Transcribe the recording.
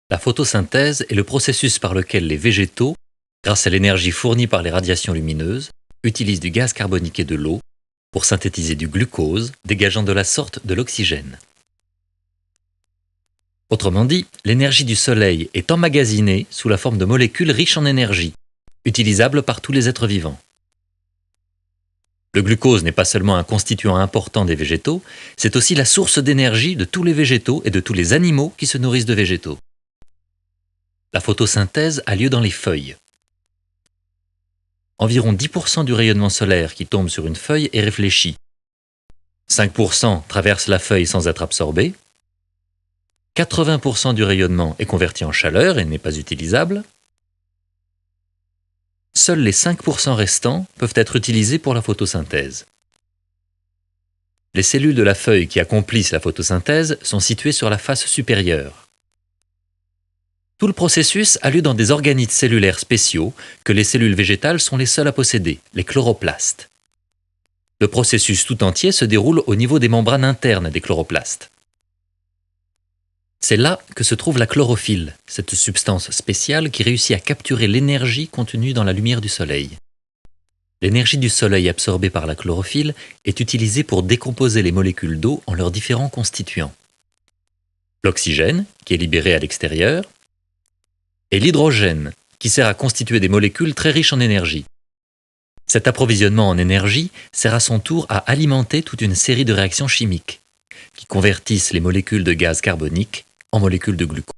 La photosynthèse est le processus par lequel les végétaux, grâce à l'énergie fournie par les radiations lumineuses, utilisent du gaz carbonique et de l'eau pour synthétiser du glucose, dégageant de la sorte de l'oxygène. Autrement dit, l'énergie du Soleil est emmagasinée sous la forme de molécules riches en énergie, utilisables par tous les êtres vivants. Le glucose n'est pas seulement un constituant important des végétaux, c'est aussi la source d'énergie de tous les végétaux et de tous les animaux qui se nourrissent de végétaux. La photosynthèse a lieu dans les feuilles. Environ 10% du rayonnement solaire qui tombe sur une feuille est réfléchi. 5% traverse la feuille sans être absorbé. 80% du rayonnement est converti en chaleur et n'est pas utilisable. Seuls les 5% restants peuvent être utilisés pour la photosynthèse. Les cellules de la feuille qui accomplissent la photosynthèse sont situées sur la face supérieure. Tout le processus a lieu dans des organites cellulaires spéciaux que les cellules végétales sont les seules à posséder, les chloroplastes. Le processus tout entier se déroule au niveau des membranes internes des chloroplastes. C'est là que se trouve la chlorophylle, cette substance spéciale qui réussit à capturer l'énergie contenue dans la lumière du soleil. L'énergie du soleil absorbée par la chlorophylle est utilisée pour décomposer les molécules d'eau en leurs différents constituants. L'oxygène, qui est libéré à l'extérieur, et l'hydrogène, qui sert à constituer des molécules très riches en énergie. Cet approvisionnement en énergie sert à son tour à alimenter toute une série de réactions chimiques, qui convertissent les molécules de gaz carbonique en molécules de glucose.